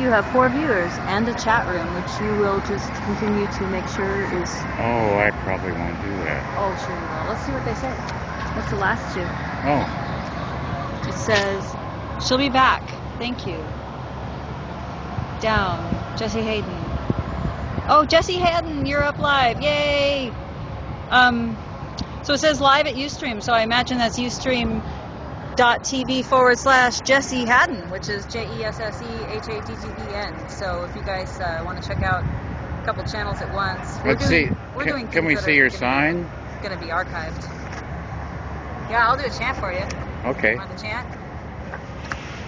You have 4 viewers and a chat room, which you will just continue to make sure is... Oh, I probably won't do that. Oh, sure you will. Let's see what they say. What's the last 2? Oh. It says, she'll be back. Thank you. Down. Jesse Hayden. Oh, Jesse Hayden, you're up live. Yay! So it says live at Ustream, so I imagine that's ustream.tv/Jesse Hadden, which is JESSEHADDEN. So if you guys want to check out a couple channels at once, Let's see. Can we see your sign? It's going to be archived. Yeah, I'll do a chant for you. Okay. Want the chant?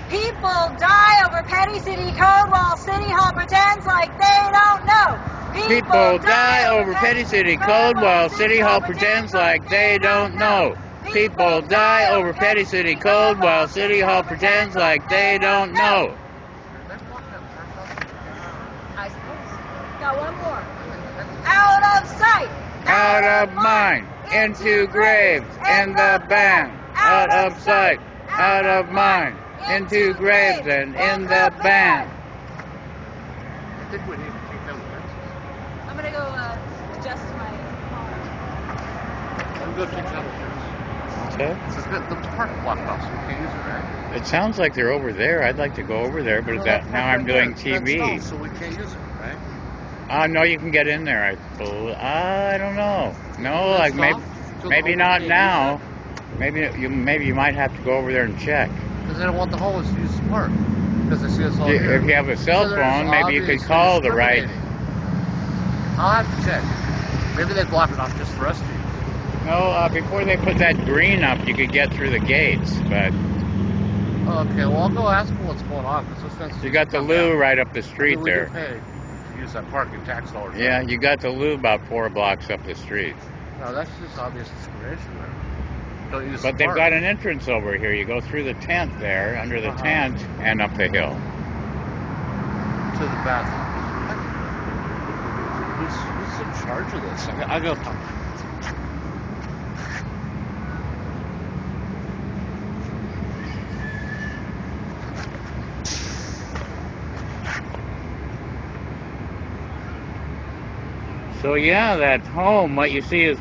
People die over petty city code while City Hall pretends like they don't know. People die over petty city code while City Hall pretends like they don't know. People die over petty city code while City Hall pretends like they don't know. I suppose. Got one more. Out of sight. Out of mind. Into graves. In the band. Out of sight. Out of mind. Into graves and in the band. I think we need to take down the fences. I'm going to go adjust my car. I'm going to take down the fence. Okay. The park blocked off, so we can't use it, right? It sounds like they're over there. I'd like to go over there, but now I'm doing TV. That's so we can't use it, right? No, you can get in there. I don't know. No, like maybe not now. Maybe you might have to go over there and check. Because they don't want the homeless to use the park. Because they see us all here. If you have a cell phone, maybe you could call the right. I'll have to check. Maybe they block it off just for us to use. No, before they put that green up, you could get through the gates, but... Okay, well, I'll go ask them what's going on, because those fences... You got the loo right up the street there. We do pay to use that parking tax dollars. Yeah, you got the loo about 4 blocks up the street. No, that's just obvious discrimination there. Don't use But the they've park. got an entrance over here. You go through the tent there, under the tent, and up the hill. To the bathroom. Who's in charge of this? I go talk. So yeah, that home, what you see is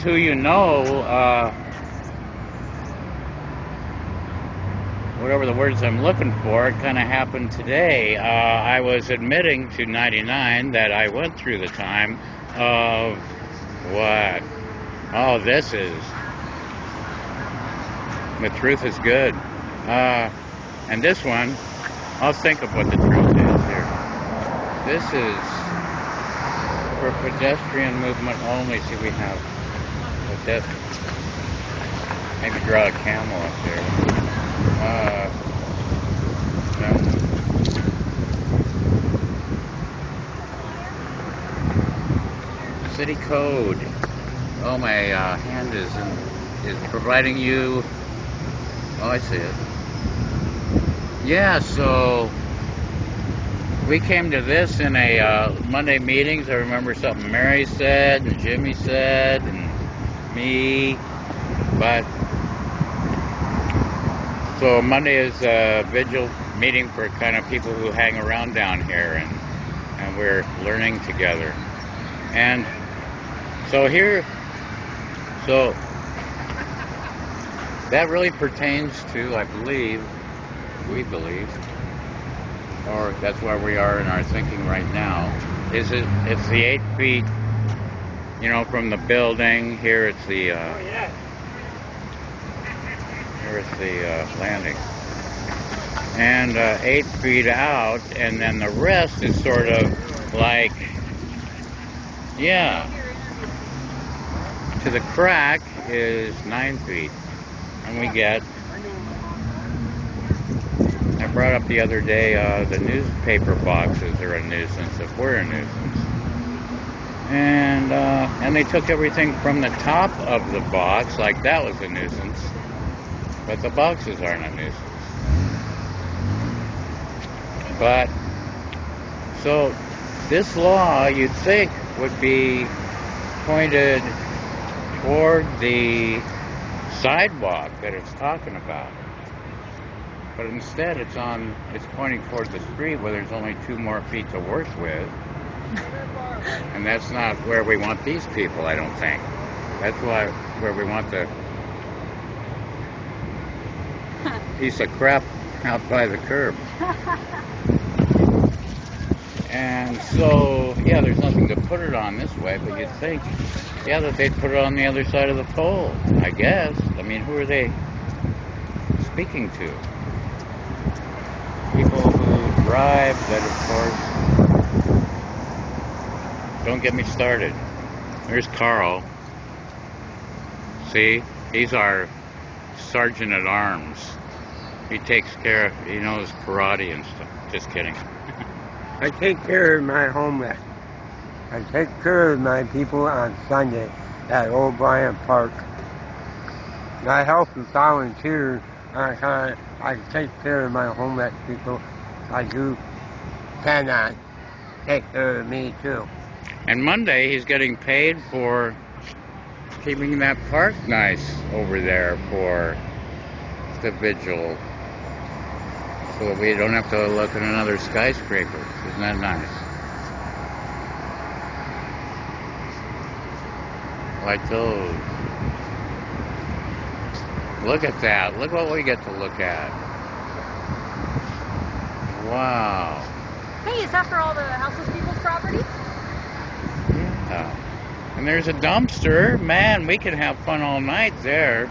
who you know, whatever the words I'm looking for, it kind of happened today. I was admitting to 99 that I went through the time of what? Oh, the truth is good. And this one, I'll think of what the truth is here. This is for pedestrian movement only. See, we have maybe draw a camel up there. No. City code. Oh, my hand is providing you. Oh, I see it. Yeah, so we came to this in a Monday meetings. I remember something Mary said and Jimmy said and me. But so Monday is a vigil meeting for kind of people who hang around down here, and we're learning together. And so that really pertains to, I believe, we believe, or that's where we are in our thinking right now, it's the 8 feet, from the building. Here it's the landing, and 8 feet out, and then the rest is sort of like, to the crack is 9 feet, and we get. I brought up the other day, the newspaper boxes are a nuisance if we're a nuisance. And they took everything from the top of the box, like that was a nuisance. But the boxes aren't a nuisance. But, so, this law, you'd think, would be pointed toward the sidewalk that it's talking about. but instead it's pointing toward the street where there's only 2 more feet to work with. And that's not where we want these people, I don't think. That's where we want the piece of crap out by the curb. And so, yeah, there's nothing to put it on this way, but you'd think, yeah, that they'd put it on the other side of the pole, I guess. I mean, who are they speaking to? People who drive that, of course, don't get me started. There's Carl. See, he's our sergeant at arms. He takes care of, he knows karate and stuff. Just kidding. I take care of my homeless. I take care of my people on Sunday at O'Brien Park. I help and volunteer. I take care of my homeless people. You cannot take care of me too. And Monday he's getting paid for keeping that park nice over there for the vigil. So that we don't have to look at another skyscraper. Isn't that nice? Like those. Look at that. Look what we get to look at. Wow. Hey, is that for all the houseless people's property? Yeah. And there's a dumpster. Man, we can have fun all night there.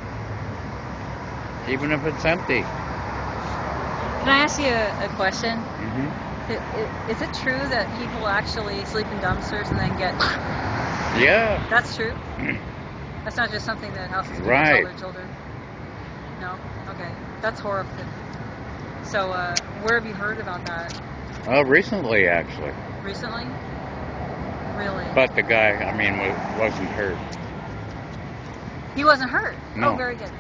Even if it's empty. Can I ask you a question? Mm-hmm. Is it true that people actually sleep in dumpsters and then get... Yeah. That's true? That's not just something that houseless people Right. tell their children? No? Okay. That's horrible. So, where have you heard about that? Recently, actually. Recently? Really? But the guy, I mean, wasn't hurt. He wasn't hurt? No. Oh, very good.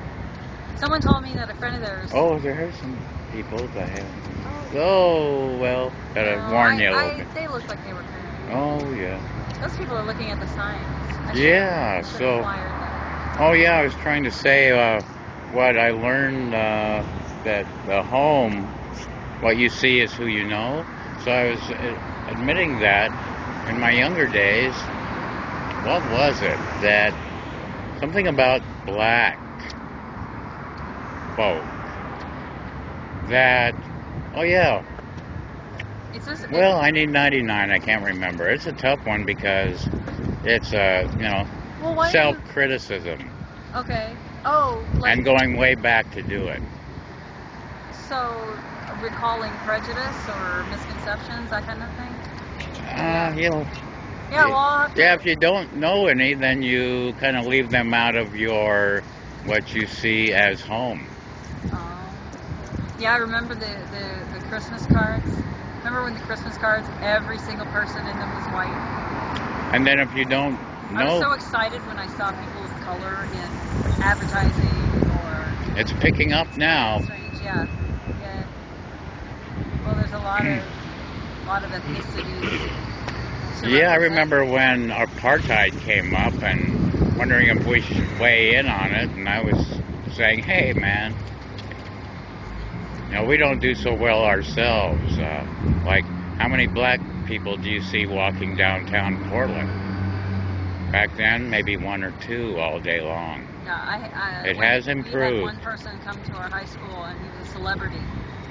Someone told me that a friend of theirs... Oh, there are some people that have. Oh, well, gotta warn you a little bit. They looked like they were crazy. Oh, yeah. Those people are looking at the signs. Yeah, should've so. flyed them. Oh, yeah, I was trying to say what I learned that the home, what you see is who you know. So I was admitting that in my younger days, what was it? That something about black folk. That, oh yeah. It's just, Well, I need 99. I can't remember. It's a tough one because it's well, why don't you- self-criticism Okay. Oh, like... and going way back to do it. So, recalling prejudice or misconceptions, that kind of thing? You know. Yeah, well, I'll have to... Yeah, if you don't know any, then you kind of leave them out of your what you see as home. Oh. Yeah, I remember the Christmas cards. Remember when the Christmas cards, every single person in them was white? And then if you don't I was so know, excited when I saw people of color in advertising or... it's picking up now. Strange, yeah. Yeah. Well, there's a lot of ethnicity. Yeah, I remember when apartheid came up and wondering if we should weigh in on it, and I was saying, hey, man, we don't do so well ourselves. Like, how many black people do you see walking downtown Portland? Back then, maybe 1 or 2 all day long. Yeah, It has improved. We had one person come to our high school, and he was a celebrity.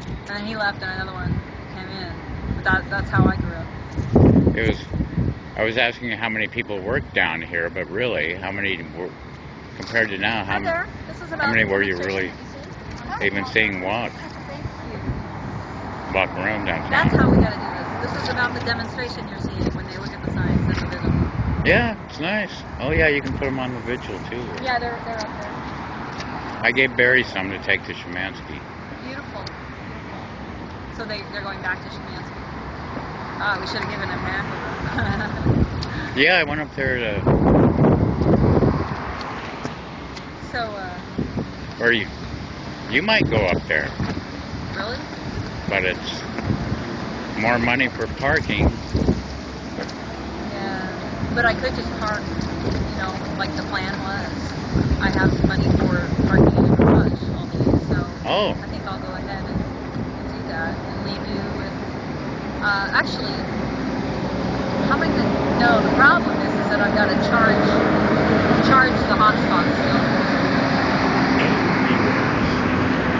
And then he left, and another one came in. But that's how I grew up. I was asking you how many people work down here, but really, how many compared to now? Hi there. This is about how many were you demonstration. really even seeing walk Thank you. around downtown? That's how we got to do this. This is about the demonstration you're seeing when they look at the signs. That's a vigil. Yeah, it's nice. Oh yeah, you can put them on the vigil too. Yeah, they're up there. I gave Barry some to take to Szymanski. Beautiful. So they're going back to Szymanski. Ah, we should have given him half of them. Yeah, I went up there to. So, Or you might go up there, really? but it's more money for parking. Yeah. But I could just park, like the plan was. I have money for parking in the garage all day, so Oh. I think I'll go ahead and Actually, how am I gonna? No, the problem is that I've got to charge the hotspot still.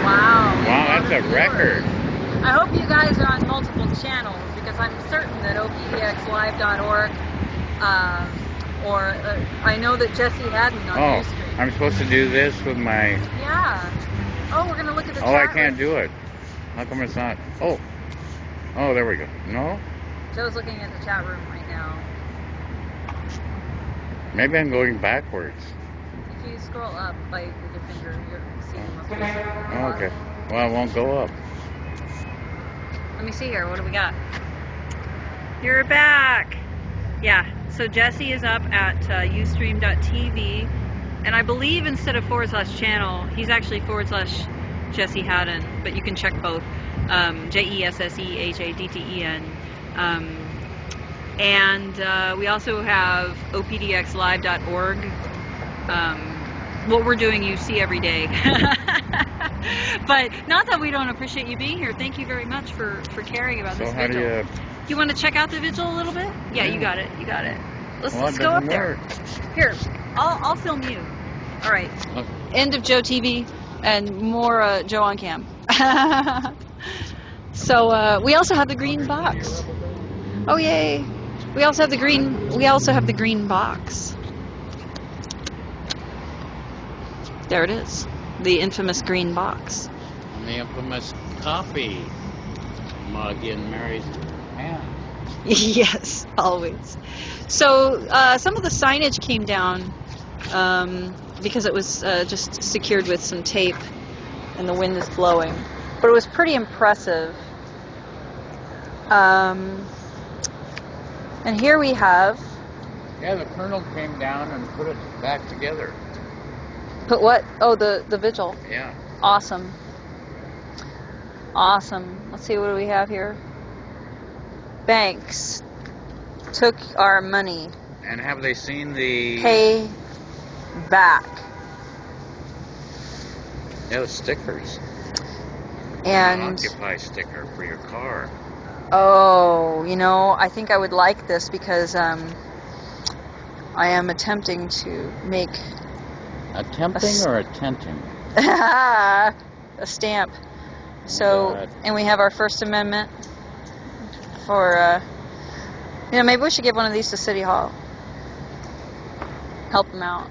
Wow. Wow, that's a record. I hope you guys are on multiple channels because I'm certain that opdxlive.org, or I know that Jesse Haddon on Oh, Ustream. I'm supposed to do this with my... Yeah. Oh, we're gonna look at the Oh, chat I can't room. do it. How come it's not? Oh, there we go. No? Joe's looking at the chat room right now. Maybe I'm going backwards. If you scroll up with your finger, you're seeing more places. Oh, okay. Well, it won't go up. Let me see here. What do we got? You're back. Yeah. So Jesse is up at ustream.tv, and I believe instead of /channel, he's actually /Jesse Haddon, but you can check both. JESSEHADDEN. And we also have opdxlive.org. What we're doing you see every day. But not that we don't appreciate you being here. Thank you very much for caring about So this how vigil. do You want to check out the vigil a little bit? Yeah, you got it. You got it. Let's go up there. Here, I'll film you. All right. Okay. End of Joe TV and more Joe on cam. So we also have the green box. Oh yay! We also have the green box. There it is, the infamous green box. And the infamous coffee mug in Mary's hand. Yes, always. So some of the signage came down because it was just secured with some tape, and the wind is blowing. But it was pretty impressive. And here we have. Yeah, the colonel came down and put it back together. Put what? Oh, the vigil. Yeah. Awesome. Awesome. Let's see, what do we have here? Banks took our money. And have they seen the... Pay back. Yeah, the stickers. And An Occupy sticker for your car. oh, you know, I think I would like this because I am attempting to make Attempting or attenting? a stamp. So, God. and we have our First Amendment for, you know, maybe we should give one of these to City Hall. Help them out.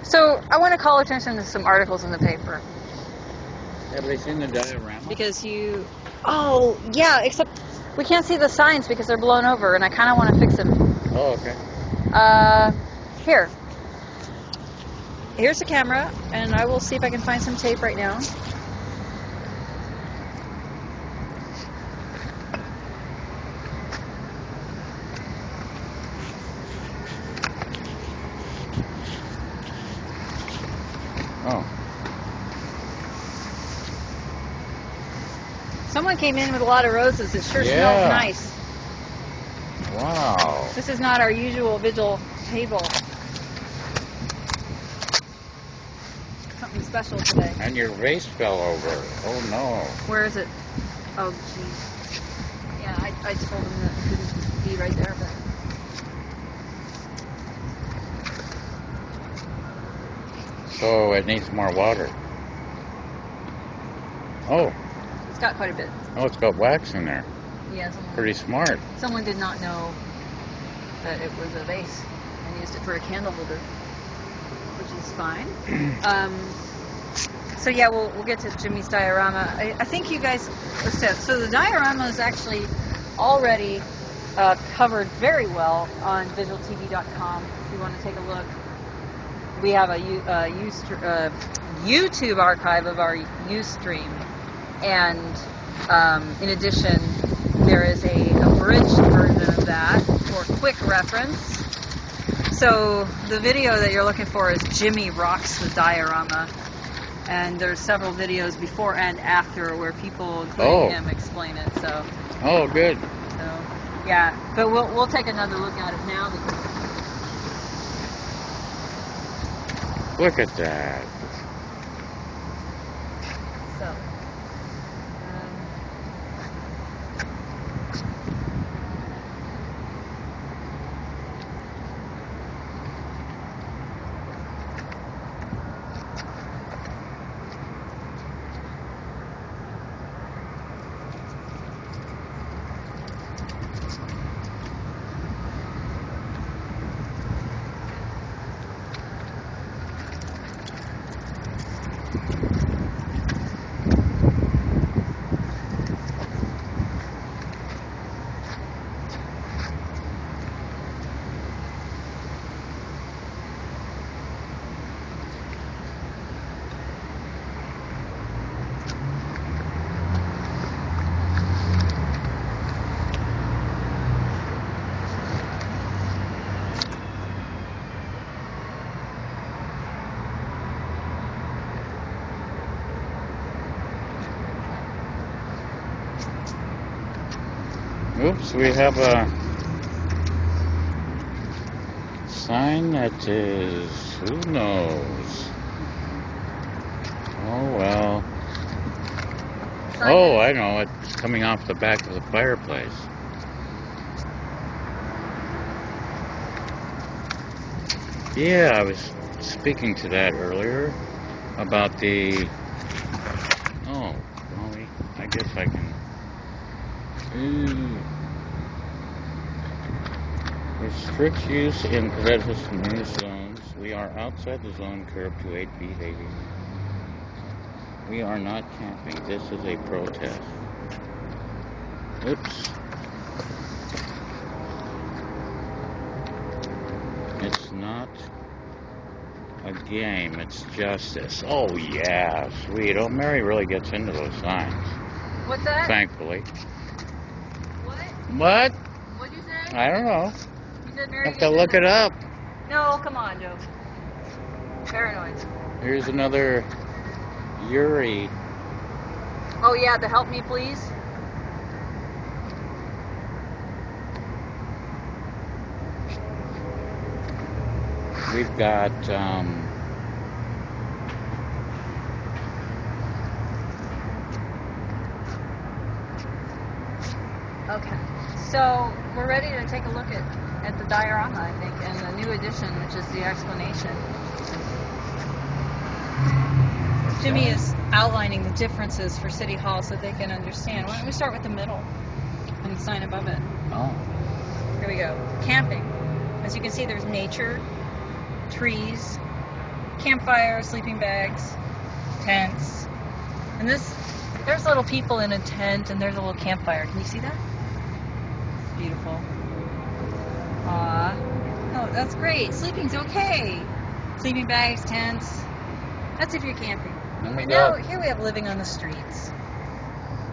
So, I want to call attention to some articles in the paper. Have they seen the diorama? Because oh, yeah, except we can't see the signs because they're blown over, and I kind of want to fix them. Oh, okay. Here's the camera, and I will see if I can find some tape right now. Oh. Someone came in with a lot of roses. It sure Yeah. smells nice. Wow. This is not our usual vigil table. Something special today. And your vase fell over. Oh, no. Where is it? Oh, geez. Yeah, I told him that it couldn't be right there, but... So it needs more water. Oh. It's got quite a bit. Oh, it's got wax in there. Yeah, Pretty smart. someone did not know that it was a vase and used it for a candle holder, which is fine. So yeah, we'll get to Jimmy's diorama. I think you guys said so. The diorama is actually already covered very well on visualtv.com. If you want to take a look, we have a YouTube archive of our Ustream, and in addition, there is a abridged version of that for quick reference. So the video that you're looking for is Jimmy Rocks the Diorama. And there's several videos before and after where people, including him, explain it. So, Oh, good. yeah. But we'll take another look at it now because Look at that. so. Oops, we have a sign that is, who knows? Oh well. Oh, I know, it's coming off the back of the fireplace. Yeah, I was speaking to that earlier about the. Oh, well, I guess I can. Restricts use in pedestrian zones. We are outside the zone curb to 8 feet 80. We are not camping. This is a protest. Oops. It's not a game, it's justice. Oh yeah, sweet. Oh, Mary really gets into those signs. What's that? Thankfully. What? What? What'd you say? I don't know. You said Mary Have to look it up. No, come on, Joe. Paranoid. Here's another Yuri. Oh yeah, the help me please. We've got Okay, so we're ready to take a look at the diorama, I think, and the new edition, which is the explanation. Jimmy is outlining the differences for City Hall so they can understand. Why don't we start with the middle and the sign above it? oh, Here we go. Camping. As you can see, there's nature, trees, campfire, sleeping bags, tents, and there's little people in a tent, and there's a little campfire. Can you see that? Beautiful. Aw. Oh, that's great. Sleeping's okay. Sleeping bags, tents. That's if you're camping. oh my Now, God. here we have living on the streets.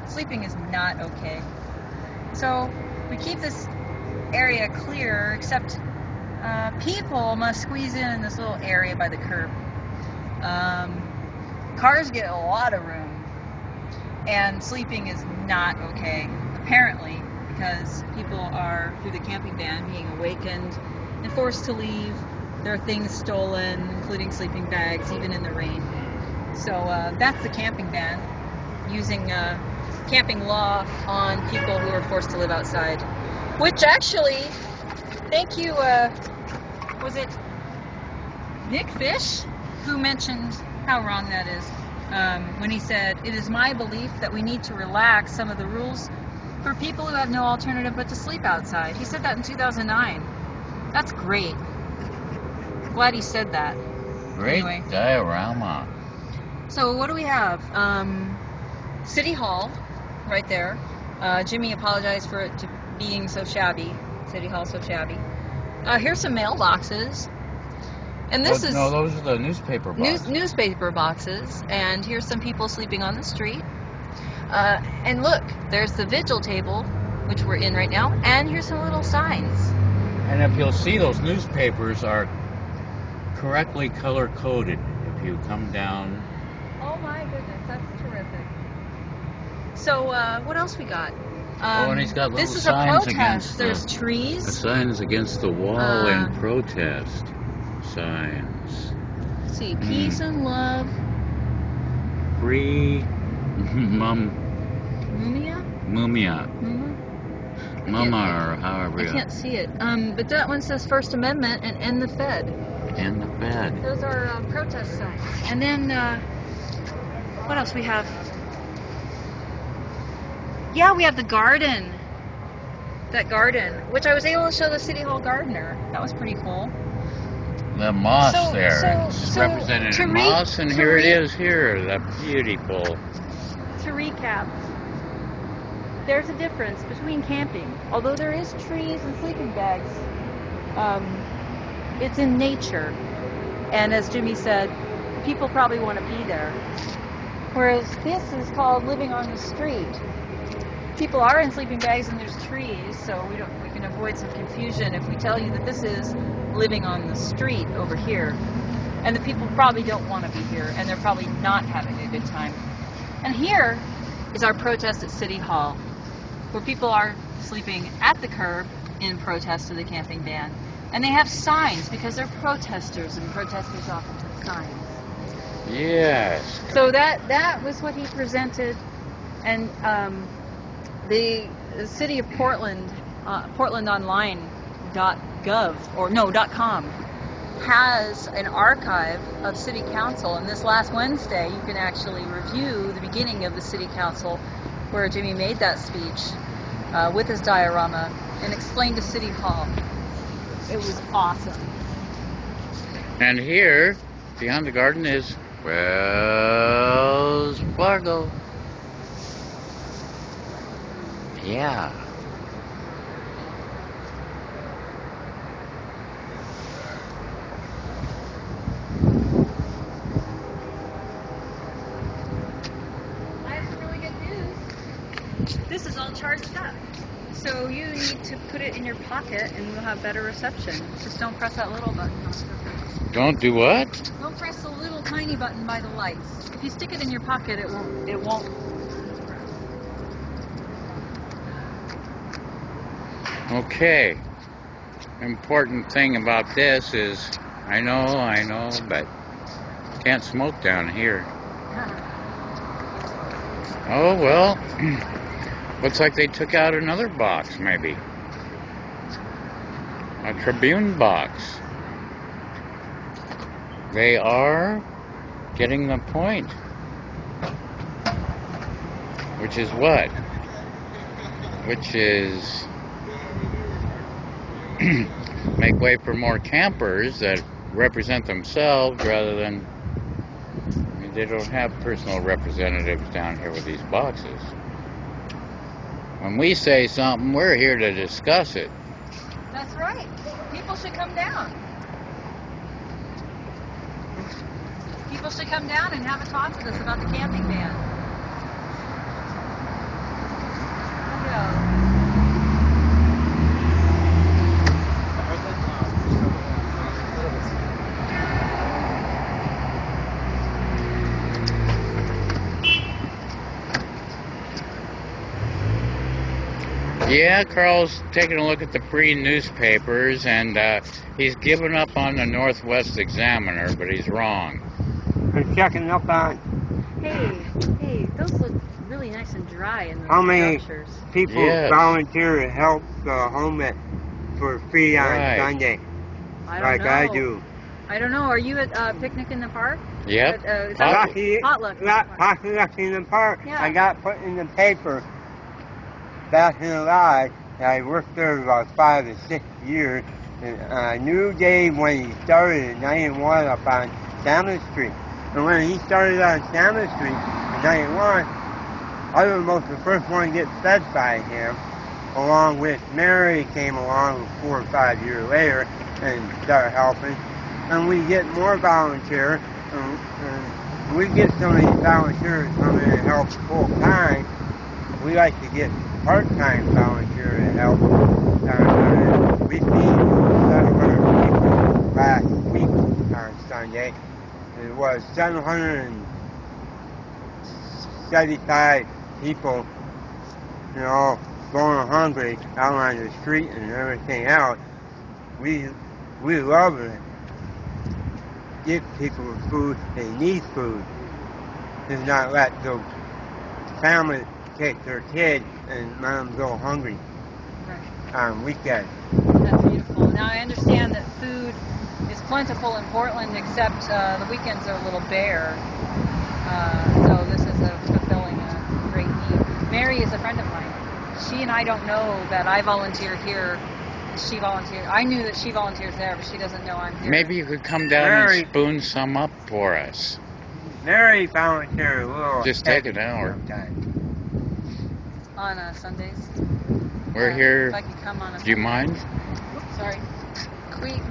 Sleeping is not okay. So, we keep this area clear, except people must squeeze in this little area by the curb. Cars get a lot of room, and sleeping is not okay, apparently, because people are, through the camping ban, being awakened and forced to leave. There are things stolen, including sleeping bags, even in the rain. So that's the camping ban, using camping law on people who are forced to live outside. Which actually, thank you, was it Nick Fish who mentioned how wrong that is when he said, "It is my belief that we need to relax some of the rules for people who have no alternative but to sleep outside." He said that in 2009. That's great. Glad he said that. Great Anyway. diorama. So what do we have? City Hall, right there. Jimmy apologized for it being so shabby. City Hall so shabby. Here's some mailboxes. And this is no, those are the newspaper boxes. newspaper boxes. And here's some people sleeping on the street. And look, there's the vigil table, which we're in right now. And here's some little signs. And if you'll see, those newspapers are correctly color coded. If you come down, Oh my goodness, that's terrific. So what else we got? and he's got this little is a signs protest. against There's the trees. signs against the wall and protest signs. Let's see, peace and love. Free Mumia? mumia, mama, or however. I can't see it. But that one says First Amendment and End the Fed. In the bed. Those are protest signs. And then, what else we have? Yeah, we have the garden. That garden, which I was able to show the City Hall gardener. That was pretty cool. The moss So- there. so- It's so represented to in re- moss, and to here it re- is here. The beautiful. To recap, there's a difference between camping. Although there is trees and sleeping bags, it's in nature. And as Jimmy said, people probably want to be there. Whereas this is called living on the street. People are in sleeping bags and there's trees, so we can avoid some confusion if we tell you that this is living on the street over here. And the people probably don't want to be here, and they're probably not having a good time. And here is our protest at City Hall, where people are sleeping at the curb in protest of the camping ban. And they have signs because they're protesters, and protesters often have signs. Yes. So that was what he presented, and the city of Portland, PortlandOnline.gov or no .com, has an archive of city council. And this last Wednesday, you can actually review the beginning of the city council, where Jimmy made that speech with his diorama and explained to City Hall. It was awesome. And here, beyond the garden, is Wells Fargo. Yeah. I have some really good news. This is all charged up. So you need to put it in your pocket and we'll have better reception. Just don't press that little button on the surface. Don't do what? Don't press the little tiny button by the lights. If you stick it in your pocket, it won't. Okay. Important thing about this is, I know, but can't smoke down here. Oh, well, looks like they took out another box, maybe. A Tribune box. They are getting the point. Which is what? Which is make way for more campers that represent themselves rather than, I mean, they don't have personal representatives down here with these boxes. When we say something, we're here to discuss it. That's right. People should come down. People should come down and have a talk with us about the camping ban. Yeah. Yeah, Carl's taking a look at the free newspapers, and he's given up on the Northwest Examiner, but he's wrong. They're checking up on Hey, those look really nice and dry in the how many structures. people Yes. volunteer to help the homeless for free on Right. Sunday, I don't like know. I do. I don't know. Are you at Picnic in the Park? Yep. Is that Lucky, Potluck. Potluck in the park. Yeah. I got put in the paper back in July. I worked there about 5 to 6 years. And I knew Dave when he started in 91 up on Salmon Street. And when he started on Salmon Street in 91, I was almost the first one to get fed by him, along with Mary came along 4 or 5 years later and started helping. And we get more volunteers, and we get some of these volunteers come in and help full time. We like to get part-time volunteers to help. We feed 700 people last week on Sunday. It was 775 people, going hungry out on the street and everything else. We love it. Give people food. They need food. And not let those families take their kids and let them go hungry Right. on weekends. That's beautiful. Now I understand that food is plentiful in Portland, except the weekends are a little bare. So this is fulfilling a great need. Mary is a friend of mine. She and I don't know that I volunteer here. She volunteers. I knew that she volunteers there, but she doesn't know I'm here. Maybe you could come down Mary. and spoon some up for us. Mary volunteered a little. Just take an hour. sometimes. On Sundays. We're here. If I could come on a Do you mind? Oops, sorry.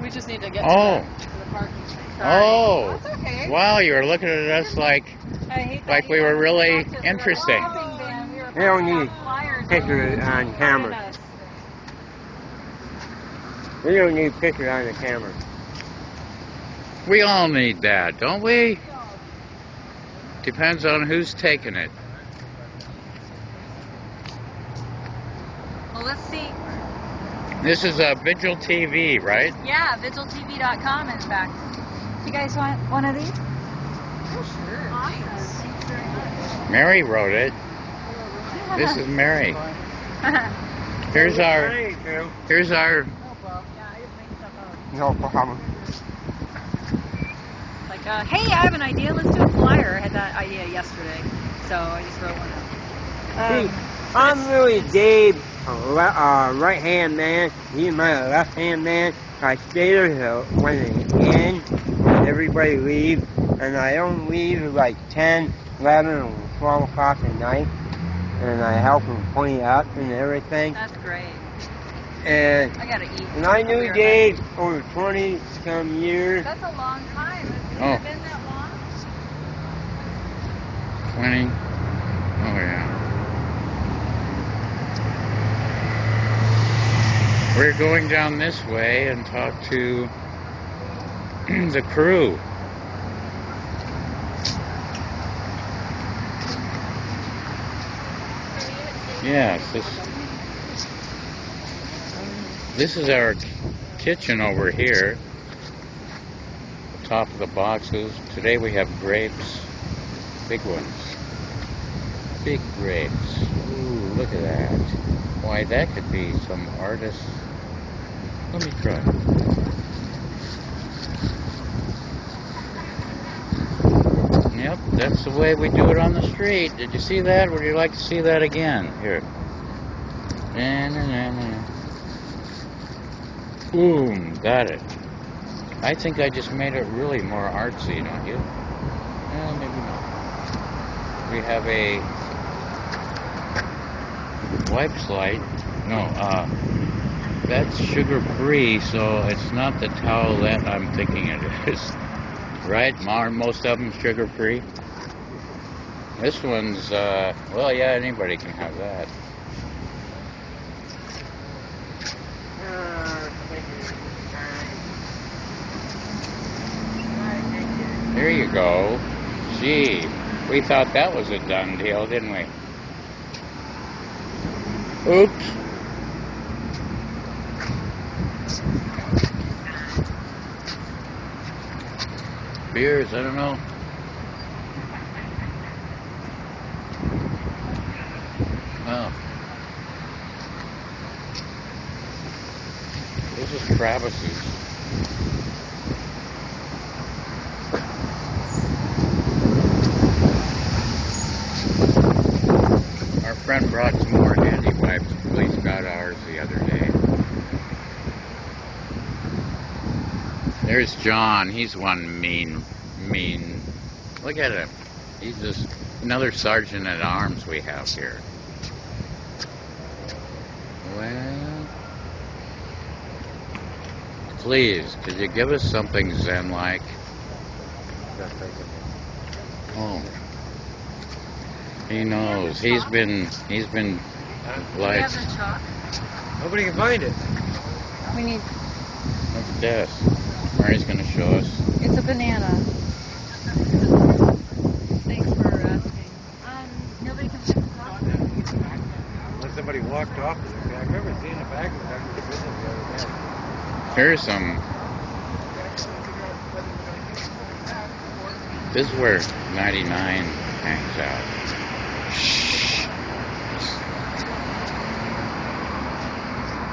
We just need to get Oh. to the parking. Sorry. Oh. That's okay. Wow, you were looking at us like I hate like that we you were haven't really talked to us. interesting. We're a camping band. We were They don't passing need out flyers pictures and on camera. joining us. We don't need pictures on the camera. We all need that, don't we? Depends on who's taking it. Well, let's see. This is Vigil TV, right? Yeah, vigiltv.com, in fact. You guys want one of these? Oh, sure. Awesome. Thanks very much. Mary wrote it. This is Mary. Here's our. No problem. Like, hey, I have an idea. Let's do a flyer. I had that idea yesterday, so I just wrote one up. I'm really Dave, right hand man. He's my left hand man. I stay there till when it's in, when everybody leaves, and I don't leave at like 10, 11, or 12 o'clock at night, and I help them clean up and everything. That's great. And I gotta eat. And I knew Dave over 20 some years. That's a long time. Oh. Has it been that long? 20. Oh, yeah. We're going down this way and talk to the crew. Yes, this is our kitchen over here. Top of the boxes. Today we have grapes. Big ones. Big grapes. Ooh, look at that. Why, that could be some artist. Let me try. Yep, that's the way we do it on the street. Did you see that? Would you like to see that again? Here. Boom, got it. I think I just made it really more artsy, don't you? Well, maybe not. We have a wipe slide. No, that's sugar-free, so it's not the towel that I'm thinking it is. Right? Most of them sugar-free. This one's, well, yeah, anybody can have that. There you go. Gee, we thought that was a done deal, didn't we? Oops. Beers, I don't know. Oh. This is Travis's. Our friend brought some more handy wipes. Police got ours the other day. There's John. He's one mean. Look at him. He's just another sergeant at arms we have here. Well, please, could you give us something Zen-like? Oh, he knows. He's been Do we like. have the chalk? Nobody can find it. We need. Look at this. Mary's gonna show us. It's a banana. Thanks for asking. Nobody can find the chalk. Unless somebody walked off. I remember seeing a bag of the business the other day. Here's some. This is where 99 hangs out. Shh.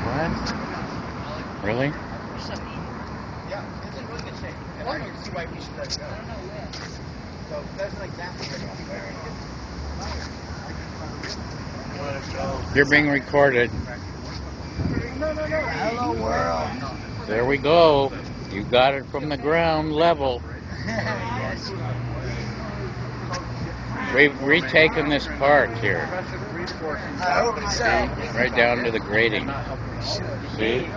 What? Really? Yeah, it's in really good shape. And I don't see why we should let it go. I don't know when. So that's like that. You're being recorded. Hello, world. There we go. You got it from the ground level. Yes. We've retaken this park here, I hope so. right down to the grading. See?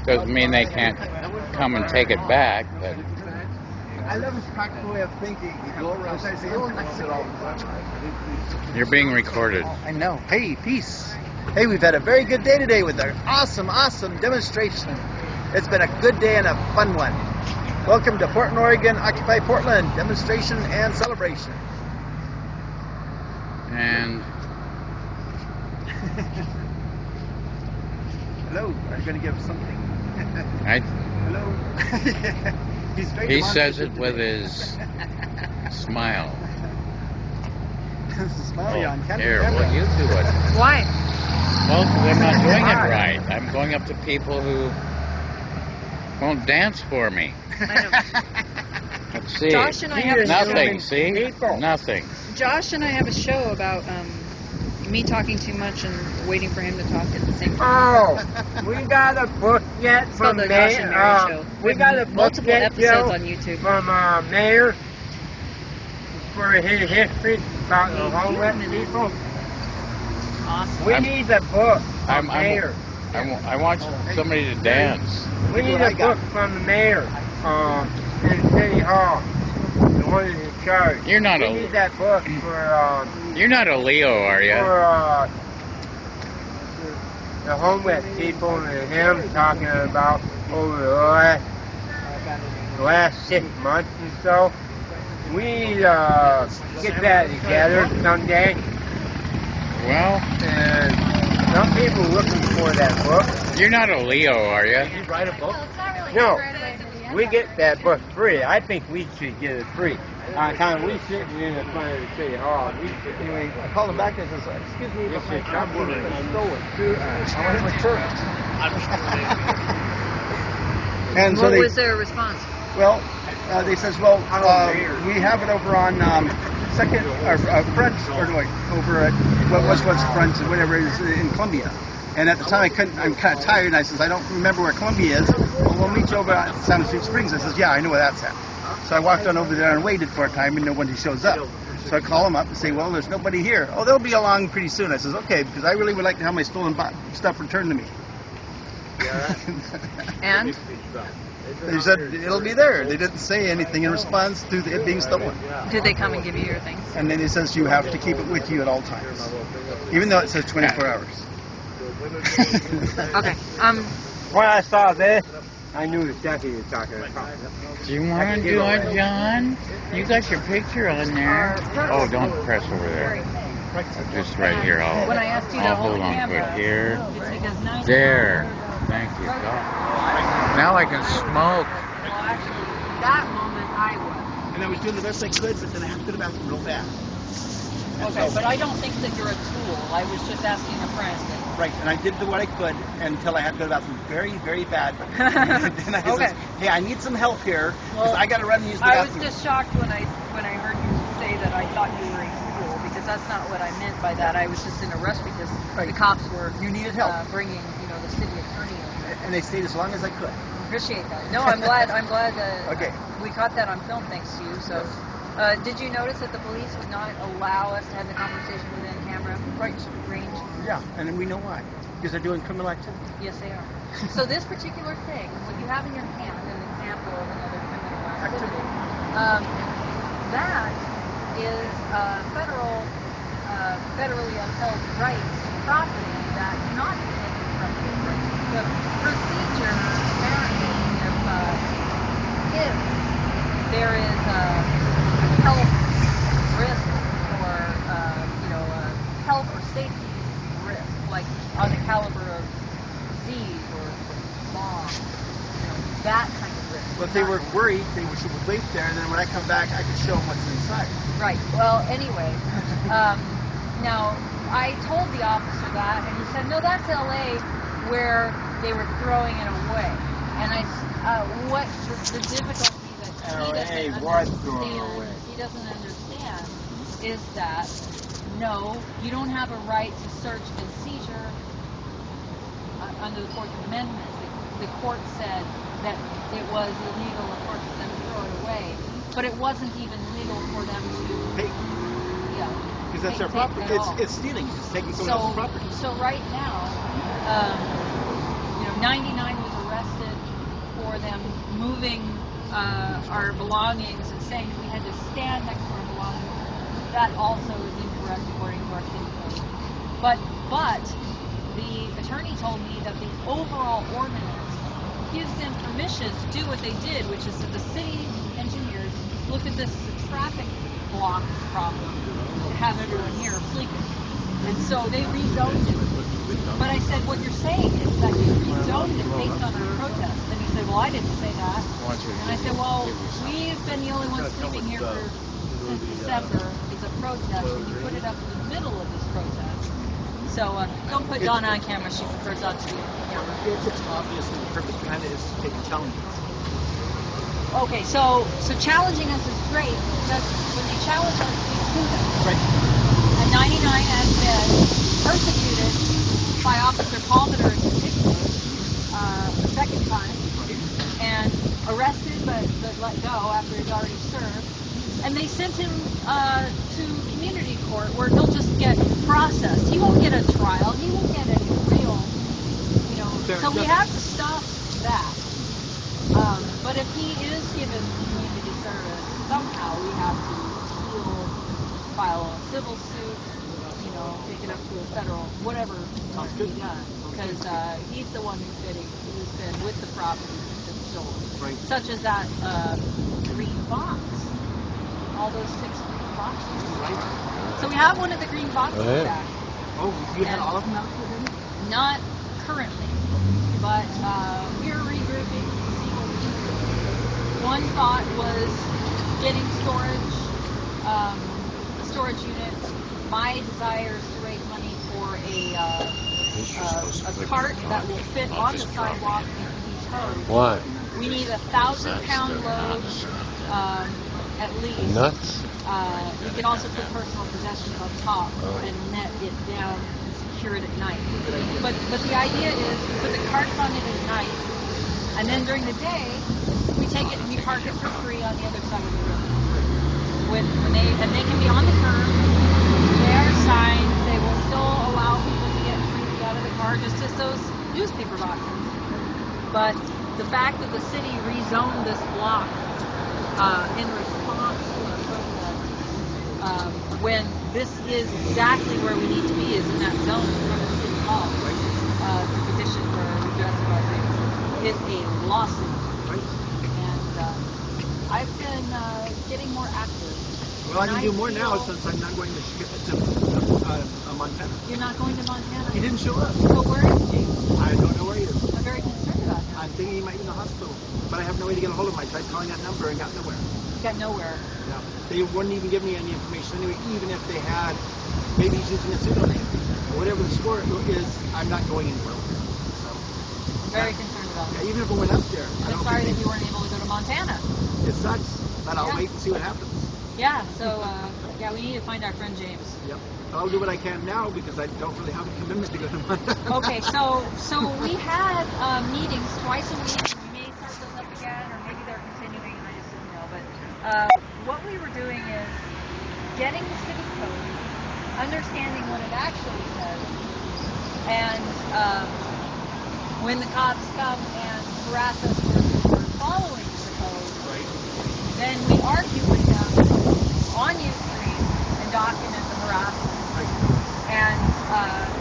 Doesn't mean they can't come and take it back, but I love his practical way of thinking. You go around and say, oh, I sit all the time. you're being recorded. I know. Hey, peace. Hey, we've had a very good day today with our awesome demonstration. It's been a good day and a fun one. Welcome to Portland, Oregon, Occupy Portland demonstration and celebration. And Hello, are you going to give something? Hello. He's very he says it demonstrative with today. his smile. Smiley on camera. Here, will you do it? Why? Well, 'cause I'm not doing it right. I'm going up to people who won't dance for me. I know. Let's see. Josh and I have a Nothing, show. see? People. Nothing. Josh and I have a show about me talking too much and waiting for him to talk at the same time. Oh, we got a book yet It's called from the Josh and Mary Show. we got a book Multiple yet, episodes Joe, on YouTube. from Mayor for his history about the homeless people. Awesome. We I'm- need a book I'm- from I'm- Mayor. I want somebody to dance. We need a book from the mayor in City Hall. The one in charge. You're not we a need that book for you're not a Leo, are you? the homeless people and him talking about over the last 6 months or so. We need to get that together someday. Well, And some people looking for that book. you're not a Leo, are you? You write a book? No, we get that book free. I think we should get it free. Time we sitting in the front of the city hall. We doing. I called him back and says, excuse me, This but my is copy not was working. stolen. I want to return it. And so What they, was their response? well, they says, well, we have it over on Second or French or like over at what was French or whatever it is in Columbia. And at the time I'm kind of tired, and I says, I don't remember where Columbia is. Well, we'll meet you over at Santa Fe Springs. I says, yeah, I know where that's at. So I walked on over there and waited for a time, and nobody shows up. So I call him up and say, well, there's nobody here. Oh, they'll be along pretty soon. I says, okay, because I really would like to have my stolen stuff returned to me. And? They said it'll be there. They didn't say anything in response to it being stolen. Did they come and give you your things? And then it says you have to keep it with you at all times, even though it says 24 hours. Okay. When I saw this, I knew exactly what you were talking about. Do you want to do it, John? You got your picture on there. Oh, don't press over there. Just right here. When I asked you to I'll hold hold the on to camera, it here. it's because 9 There. Thank you, God. Now I can smoke. Well, actually, that moment I was. And I was doing the best I could, but then I had to go to the bathroom real bad. Okay, but I don't think that you're a tool. I was just asking a friend. Right, and I did what I could until I had to go to the bathroom very, very bad. And then I Okay. said, hey, I need some help here, because Well, I got to run and use the I was bathroom. just shocked when I heard you say that I thought you were a tool, because that's not what I meant by that. I was just in a rush because the Right. cops were You needed help. bringing the city attorney over. And they stayed as long as I could. Appreciate that. No, I'm glad. Okay. We caught that on film thanks to you. So, did you notice that the police would not allow us to have the conversation within camera range? Yeah, and then we know why. Because they're doing criminal activity. Yes, they are. So this particular thing, what you have in your hand, an example of another criminal activity, that is federally upheld rights, property that cannot be taken from you. The procedure, apparently, if there is a health risk or health or safety risk, like on the caliber of disease or bomb, that kind of risk. But if they were worried, they should wait there, and then when I come back, I could show them what's inside. Right. Well, anyway, now I told the officer that, and he said, "No, that's L.A., where they were throwing it away." And what the difficulty that L.A. was throwing away. he doesn't understand is that no, you don't have a right to search and seizure under the 14th Amendment. The court said that it was illegal, of course, for them to throw it away, but it wasn't even legal for them to, Hey, because that's their property. take that off. It's stealing. It's taking someone else's property. So right now, 99 was arrested for them moving our belongings and saying that we had to stand next to our belongings. That also is incorrect according to our city code. But the attorney told me that the overall ordinance gives them permission to do what they did, which is that the city engineers looked at this as a traffic block problem to have everyone here sleeping. And so they rezoned it. But I said, what you're saying is that you rezoned it based on our protest. And he said, well, I didn't say that. And I said, well, we've been the only ones sleeping here since December. It's a protest, and you put it up in the middle of this protest. So don't put Donna on camera. She prefers not to be on camera. It's obvious that the purpose behind it is to take a challenge. Okay, so challenging us is great because when they challenge us, we sue them. Right. And 99 has been persecuted by Officer Palmer in particular the second time, and arrested but let go after he's already served. And they sent him to community court where he'll just get processed. He won't get a trial. He won't get any real, So we have to stop that. But if he is given community service, somehow we have to file a civil suit, take it up to a federal, whatever must be done. Because he's the one who's been with the property that's been stolen. Right. Such as that green box. All those 6 green boxes. Right. So we have one of the green boxes back. Oh, you had all of them out there? Not currently, but we're regrouping to see what we can do. One thought was getting storage, a storage unit. My desire is to raise money for a cart that will fit on the sidewalk and be towed. Why? We need 1,000-pound load. At least. Nuts? We can also put personal possessions on top and net it down and secure it at night. But the idea is we put the carts on it at night, and then during the day we take it and we park it for free on the other side of the road. When they can be on the curb. They are signs. They will still allow people to get freely out of the car, just as those newspaper boxes. But the fact that the city rezoned this block in response to a protest, when this is exactly where we need to be, is in that zone in front of the city hall to petition for redress of our grievances, is a lawsuit. And I've been getting more active. Well, I can do more now since I'm not going to Montana. You're not going to Montana? He didn't show up. So where is he? I don't know where he is. I'm very concerned about him. I'm thinking he might be in the hospital, but I have no way to get a hold of him. I tried calling that number and got nowhere. Got nowhere. No. They wouldn't even give me any information anyway, even if they had. Maybe he's using a pseudonym. Whatever the score is, I'm not going anywhere with it. So, I'm very concerned about him. yeah, even if I went up there, I I'm don't sorry that think you weren't able to go to Montana. it sucks, but I'll Yeah. wait and see what happens. Yeah, so we need to find our friend James. Yep. I'll do what I can now because I don't really have a commitment to go to Montana. Okay, so we had meetings twice a week. We may start those up again, or maybe they're continuing, and I just didn't know. But what we were doing is getting the city code, understanding what it actually says, and when the cops come and harass us for following the code, then we argue with them on Ustream and document the harassment. And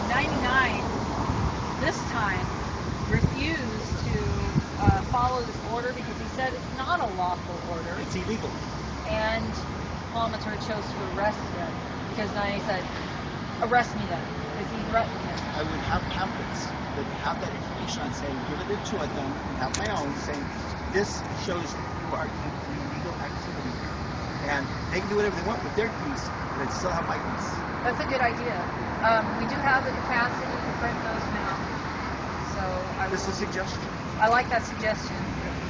99 this time refused to follow this order because he said it's not a lawful order. It's illegal. And Palmater chose to arrest him because 90 said, arrest me then, because he threatened him. I would have pamphlets that have that information on saying, give it to them and have my own saying, this shows you are doing illegal activity. And they can do whatever they want with their keys, but they still have my keys. That's a good idea. We do have the capacity to print those now. So This is a suggestion. I like that suggestion.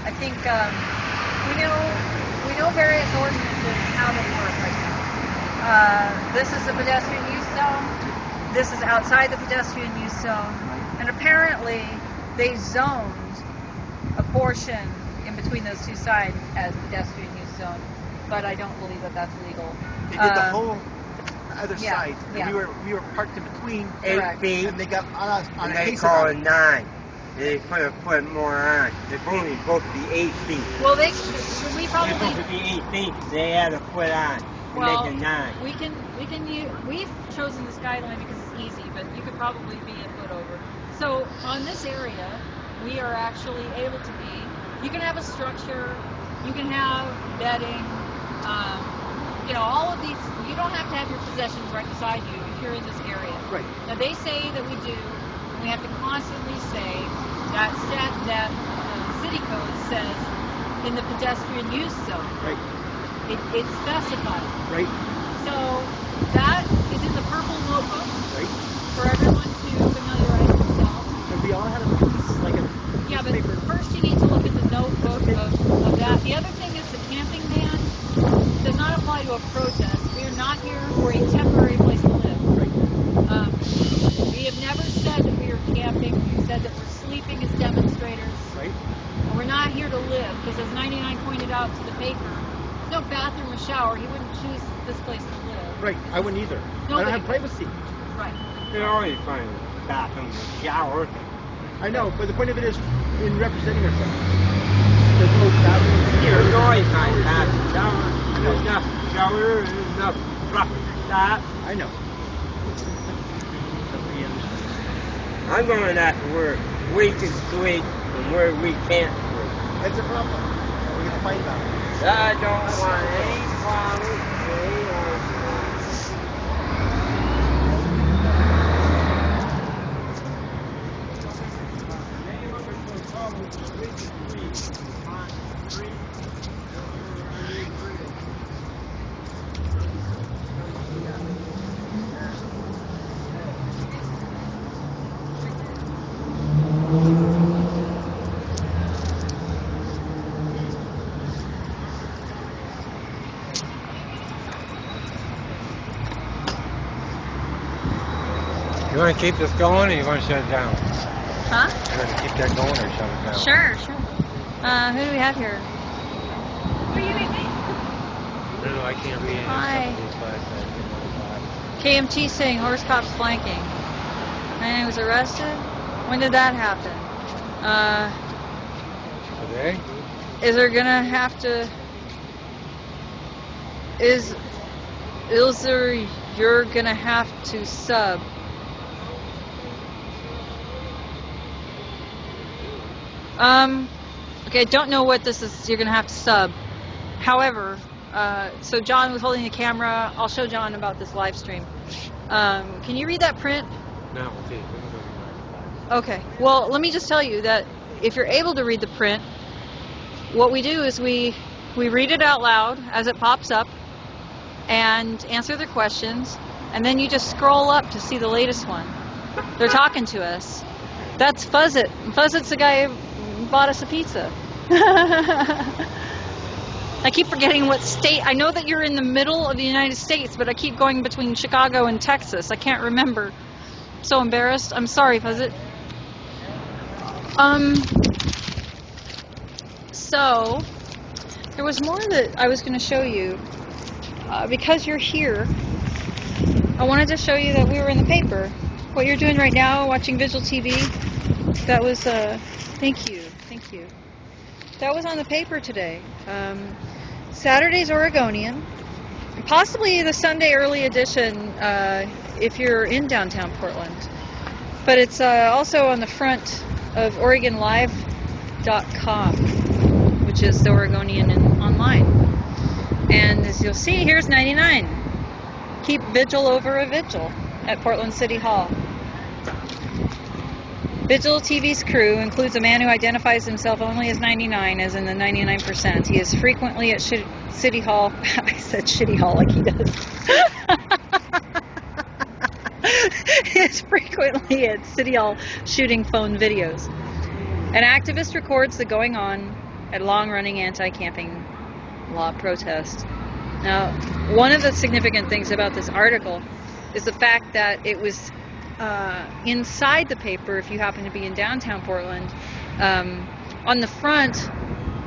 I think we know various ordinances how they work right now. This is the pedestrian use zone. This is outside the pedestrian use zone. And apparently they zoned a portion in between those two sides as pedestrian use zone. But I don't believe that that's legal. They did the whole other yeah, side. And yeah. we were parked in between. Correct. 8 feet, And they got on and a they case call about it 9. They put a foot more on. It's only supposed to be 8 feet. Well, we It's probably supposed to be 8 feet. They add a foot on to well, make it 9. we've chosen this guideline because it's easy, but you could probably be a foot over. So on this area, we are actually able to be. You can have a structure, you can have bedding, all of these. You don't have to have your possessions right beside you if you're in this area. Right. Now they say that we do. And we have to constantly say that city code says in the pedestrian use zone. Right. It's specified. Right. So that is in the purple notebook Right. for everyone to familiarize themselves. And we all had a piece, like a Yeah, but paper. first you need to look at the notebook of that. The other thing is the camping ban does not apply to a protest. We are not here for a temporary place to live. Right. We have never said that we are camping. We've said that we're sleeping as demonstrators. Right. And we're not here to live, because as 99 pointed out to the paper, no bathroom or shower. He wouldn't choose this place to live. Right. I wouldn't either. I Nobody don't have privacy. Right. You can always find a bathroom and shower. I know, but the point of it is in representing ourselves. There's no bathrooms here. You can always find a bathroom, shower. There's enough shower, there's enough rough that. I know. I'm going after work. We can sleep and where we can't sleep. That's a problem. We get to fight about it. I don't want any problems. Any arguments. You want to keep this going or you want to shut it down? Huh? You want to keep that going or shut it down? Sure. Who do we have here? No, I can't read any Hi. of these slides. KMT saying horse cops flanking. Man was arrested? When did that happen? Today? Is there gonna have to... Is there... You're gonna have to sub... Okay, I don't know what this is. You're gonna have to sub. However, so John was holding the camera. I'll show John about this live stream. Can you read that print? No, okay. Okay. Well, let me just tell you that if you're able to read the print, what we do is we read it out loud as it pops up and answer their questions, and then you just scroll up to see the latest one. They're talking to us. That's Fuzzit. Fuzzit's the guy who bought us a pizza. I keep forgetting what state. I know that you're in the middle of the United States, but I keep going between Chicago and Texas. I can't remember. So embarrassed. I'm sorry, Fuzzit. So there was more that I was going to show you. Because you're here, I wanted to show you that we were in the paper. What you're doing right now, watching Vigil TV, that was, thank you. That was on the paper today. Saturday's Oregonian, possibly the Sunday early edition if you're in downtown Portland. But it's also on the front of OregonLive.com, which is the Oregonian online. And as you'll see, here's 99. Keep vigil over a vigil at Portland City Hall. Vigil TV's crew includes a man who identifies himself only as 99, as in the 99%. He is frequently at City Hall. I said Shitty Hall like he does. He is frequently at City Hall shooting phone videos. An activist records the going on at long-running anti-camping law protest. Now, one of the significant things about this article is the fact that it was inside the paper, if you happen to be in downtown Portland. On the front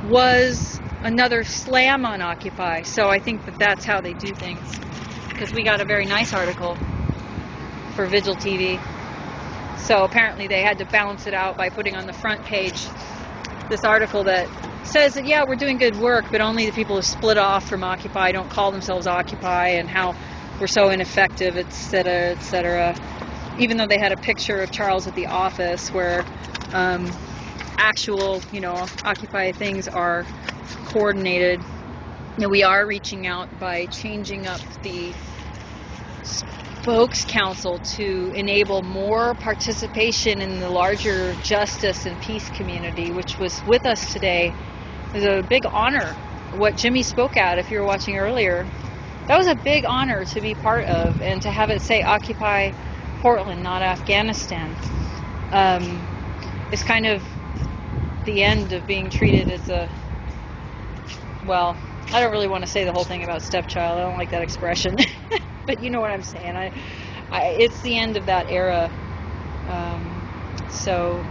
was another slam on Occupy, so I think that that's how they do things, because we got a very nice article for Vigil TV. So apparently they had to balance it out by putting on the front page this article that says that, yeah, we're doing good work, but only the people who split off from Occupy don't call themselves Occupy, and how we're so ineffective, etc., etc. Even though they had a picture of Charles at the office where actual, Occupy things are coordinated. We are reaching out by changing up the spokes council to enable more participation in the larger justice and peace community, which was with us today. It was a big honor. What Jimmy spoke at, if you were watching earlier, that was a big honor to be part of, and to have it say Occupy Portland, not Afghanistan. It's kind of the end of being treated as a, well, I don't really want to say the whole thing about stepchild. I don't like that expression. But you know what I'm saying. It's the end of that era. So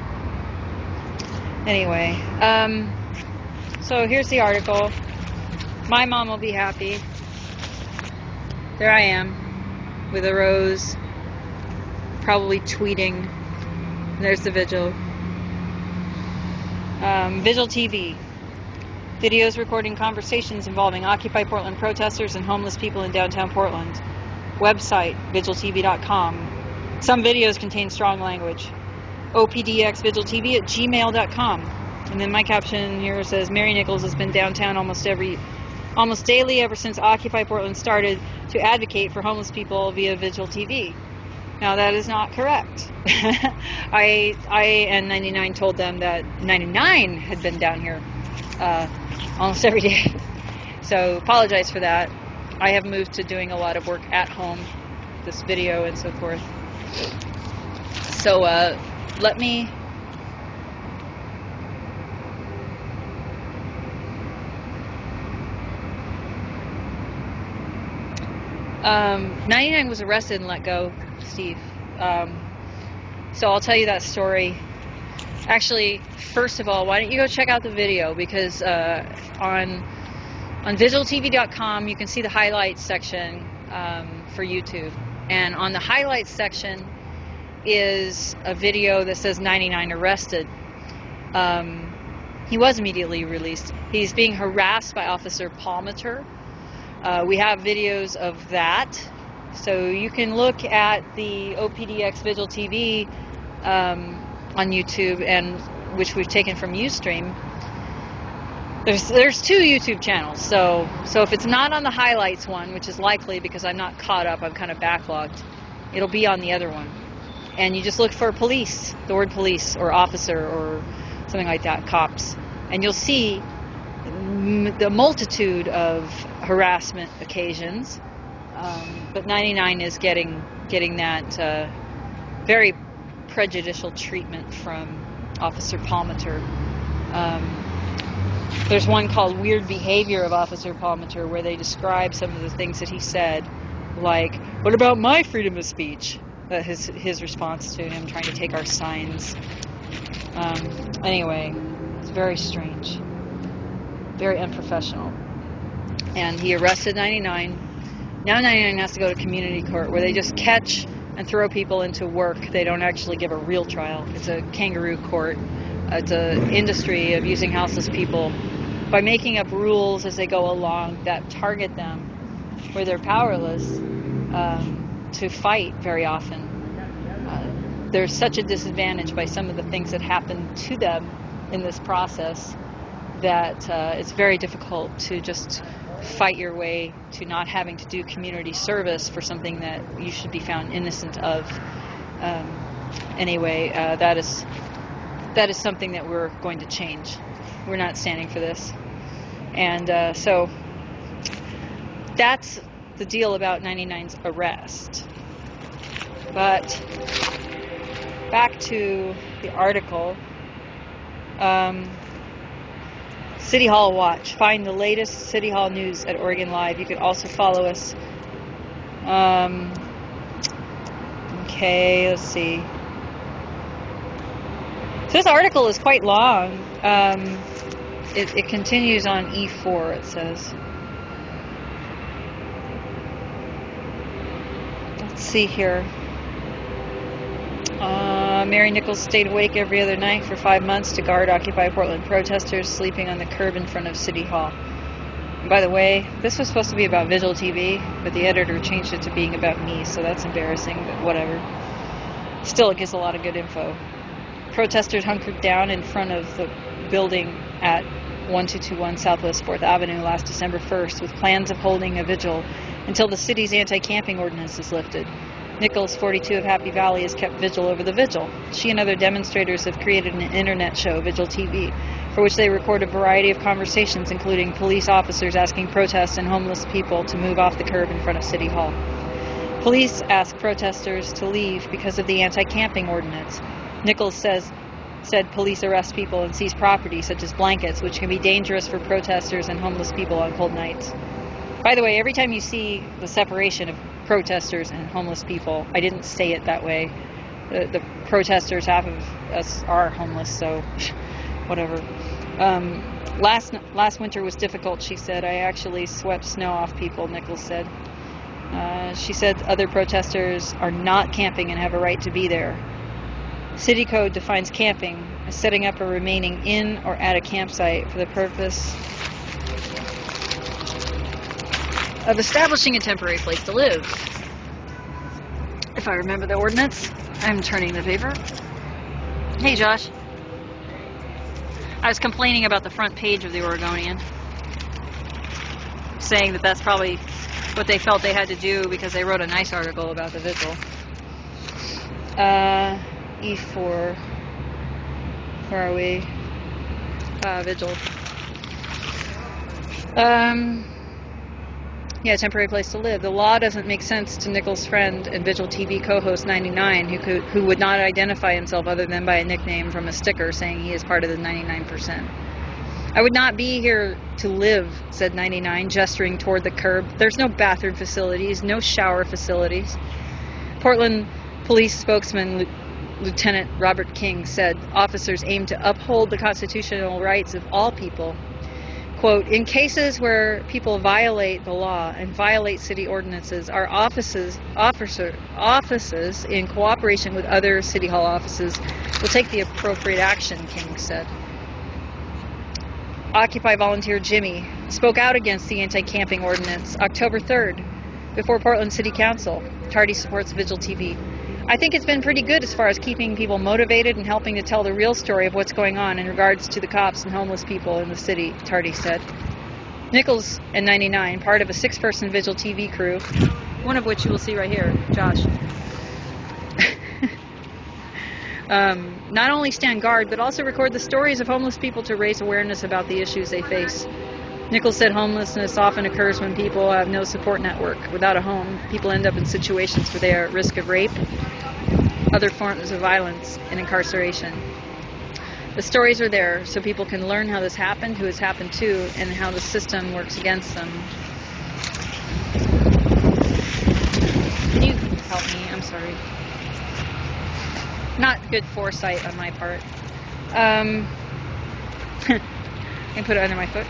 anyway, so here's the article. My mom will be happy. There I am with a rose, probably tweeting. There's the vigil. Vigil TV. Videos recording conversations involving Occupy Portland protesters and homeless people in downtown Portland. Website, vigiltv.com. Some videos contain strong language. opdxvigiltv@gmail.com. And then my caption here says, Mary Nichols has been downtown almost daily ever since Occupy Portland started to advocate for homeless people via Vigil TV. Now that is not correct. I and 99 told them that 99 had been down here almost every day. So apologize for that. I have moved to doing a lot of work at home, this video and so forth. So let me 99 was arrested and let go, Steve. So I'll tell you that story. Actually, first of all, why don't you go check out the video, because on vigiltv.com you can see the highlights section for YouTube, and on the highlights section is a video that says 99 arrested. He was immediately released. He's being harassed by Officer Palmater. We have videos of that, so you can look at the OPDX Vigil TV on YouTube, and which we've taken from Ustream. There's two YouTube channels, so if it's not on the highlights one, which is likely because I'm not caught up, I'm kind of backlogged, it'll be on the other one. And you just look for police, the word police, or officer, or something like that, cops, and you'll see the multitude of harassment occasions. But 99 is getting that very prejudicial treatment from Officer Palmater. There's one called Weird Behavior of Officer Palmater, where they describe some of the things that he said, like, what about my freedom of speech? His response to him trying to take our signs. Anyway, it's very strange, very unprofessional. And he arrested 99. Now 99 has to go to community court, where they just catch and throw people into work. They don't actually give a real trial. It's a kangaroo court. It's an industry of using houseless people by making up rules as they go along that target them where they're powerless to fight very often. There's such a disadvantage by some of the things that happen to them in this process that it's very difficult to just fight your way to not having to do community service for something that you should be found innocent of. Anyway, that is something that we're going to change. We're not standing for this. And so that's the deal about 99's arrest. But back to the article. City Hall Watch. Find the latest City Hall news at Oregon Live. You can also follow us. Okay, let's see. So this article is quite long. It continues on E4, it says. Let's see here. Mary Nichols stayed awake every other night for 5 months to guard Occupy Portland protesters sleeping on the curb in front of City Hall. And by the way, this was supposed to be about Vigil TV, but the editor changed it to being about me, so that's embarrassing, but whatever. Still, it gives a lot of good info. protesters hunkered down in front of the building at 1221 Southwest 4th Avenue last December 1st with plans of holding a vigil until the city's anti-camping ordinance is lifted. Nichols, 42, of Happy Valley, has kept vigil over the vigil. She and other demonstrators have created an internet show, Vigil TV, for which they record a variety of conversations, including police officers asking protests and homeless people to move off the curb in front of City Hall. Police ask protesters to leave because of the anti-camping ordinance. Nichols said police arrest people and seize property, such as blankets, which can be dangerous for protesters and homeless people on cold nights. By the way, every time you see the separation of protesters and homeless people, I didn't say it that way. The protesters, half of us are homeless, so whatever. Last winter was difficult, she said. I actually swept snow off people, Nichols said. She said other protesters are not camping and have a right to be there. City Code defines camping as setting up or remaining in or at a campsite for the purpose of establishing a temporary place to live. If I remember the ordinance, I'm turning the paper. Hey, Josh. I was complaining about the front page of the Oregonian, saying that that's probably what they felt they had to do because they wrote a nice article about the vigil. E4. Where are we? Vigil. Yeah, temporary place to live. The law doesn't make sense to Nichols' friend and Vigil TV co-host 99, who would not identify himself other than by a nickname from a sticker saying he is part of the 99%. I would not be here to live, said 99, gesturing toward the curb. There's no bathroom facilities, no shower facilities. Portland Police spokesman Lieutenant Robert King said officers aim to uphold the constitutional rights of all people. Quote, in cases where people violate the law and violate city ordinances, our offices, in cooperation with other City Hall offices, will take the appropriate action, King said. Occupy volunteer Jimmy spoke out against the anti-camping ordinance October 3rd before Portland City Council. Tardy supports Vigil TV. I think it's been pretty good as far as keeping people motivated and helping to tell the real story of what's going on in regards to the cops and homeless people in the city, Tardy said. Nichols and 99, part of a 6-person Vigil TV crew, one of which you will see right here, Josh, not only stand guard, but also record the stories of homeless people to raise awareness about the issues they face. Nichols said homelessness often occurs when people have no support network. Without a home, people end up in situations where they are at risk of rape, other forms of violence, and incarceration. The stories are there so people can learn how this happened, who it's happened to, and how the system works against them. Can you help me? I'm sorry. Not good foresight on my part. I can put it under my foot.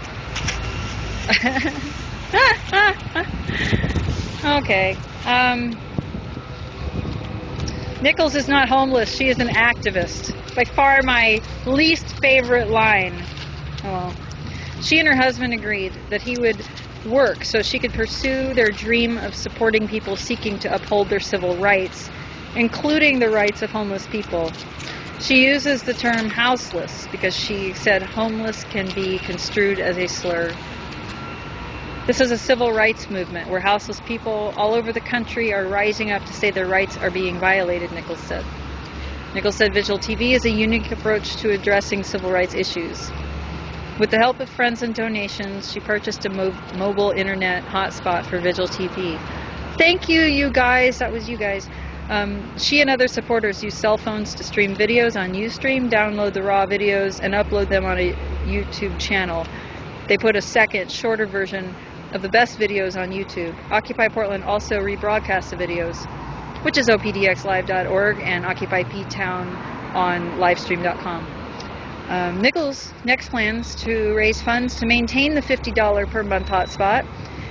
Okay. Nichols is not homeless. She is an activist. By far my least favorite line. Oh. She and her husband agreed that he would work so she could pursue their dream of supporting people seeking to uphold their civil rights, including the rights of homeless people. She uses the term houseless because she said homeless can be construed as a slur. This is a civil rights movement where houseless people all over the country are rising up to say their rights are being violated, Nichols said. Nichols said Vigil TV is a unique approach to addressing civil rights issues. With the help of friends and donations, she purchased a mobile internet hotspot for Vigil TV. Thank you, you guys. That was you guys. She and other supporters use cell phones to stream videos on Ustream, download the raw videos, and upload them on a YouTube channel. They put a second, shorter version of the best videos on YouTube. Occupy Portland also rebroadcasts the videos, which is opdxlive.org and Occupy P-Town on livestream.com. Nichols next plans to raise funds to maintain the $50 per month hotspot,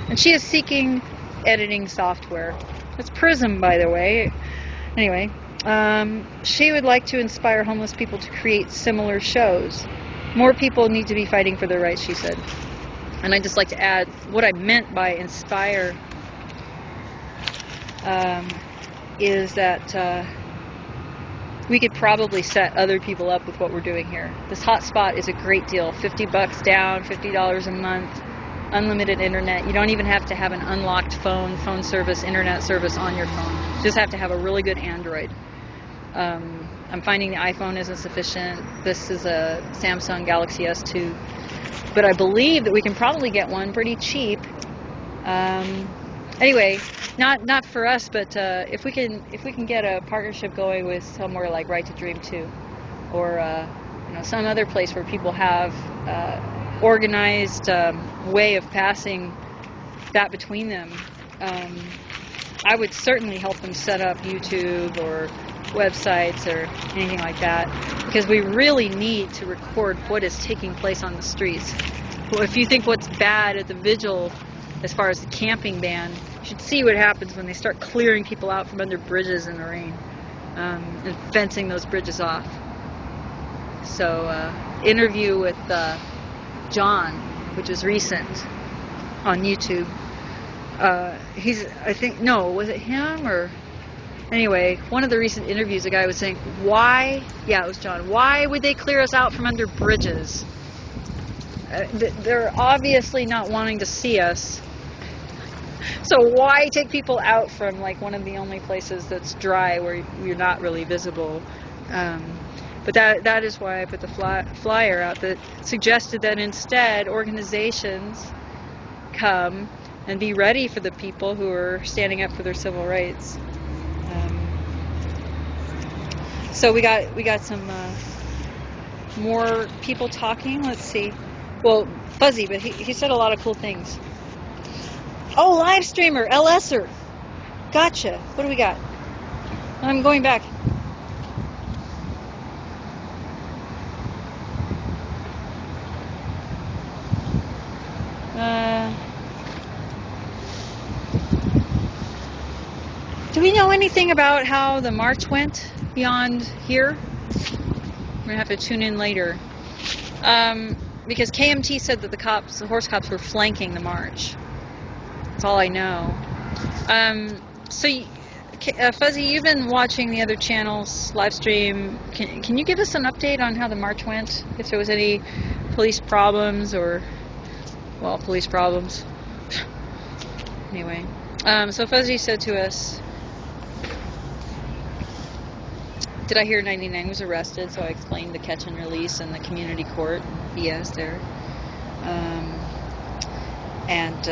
and she is seeking editing software. It's Prism, by the way. Anyway, she would like to inspire homeless people to create similar shows. More people need to be fighting for their rights, she said. And I'd just like to add, what I meant by inspire is that we could probably set other people up with what we're doing here. This hotspot is a great deal. $50 down, $50 a month, unlimited internet. You don't even have to have an unlocked phone service, internet service on your phone. You just have to have a really good Android. I'm finding the iPhone isn't sufficient. This is a Samsung Galaxy S2, but I believe that we can probably get one pretty cheap. Anyway, not for us, but if we can get a partnership going with somewhere like Right to Dream 2, or some other place where people have organized way of passing that between them, I would certainly help them set up YouTube or websites or anything like that, because we really need to record what is taking place on the streets. Well, if you think what's bad at the vigil as far as the camping ban, you should see what happens when they start clearing people out from under bridges in the rain, and fencing those bridges off. So interview with John, which is recent, on YouTube. Was it him or... Anyway, one of the recent interviews, a guy was saying, it was John, why would they clear us out from under bridges? They're obviously not wanting to see us. So why take people out from like one of the only places that's dry where you're not really visible? But that is why I put the flyer out that suggested that instead organizations come and be ready for the people who are standing up for their civil rights. So we got some more people talking. Let's see. Well, Fuzzy, but he said a lot of cool things. Oh, live streamer, LSer. Gotcha. What do we got? I'm going back. Do we know anything about how the march went beyond here? We're going to have to tune in later. Because KMT said that the horse cops were flanking the march. That's all I know. Fuzzy, you've been watching the other channels live stream. Can you give us an update on how the march went? If there was any police problems police problems. Anyway, so Fuzzy said to us, did I hear 99 was arrested? So I explained the catch and release and the community court BS there. And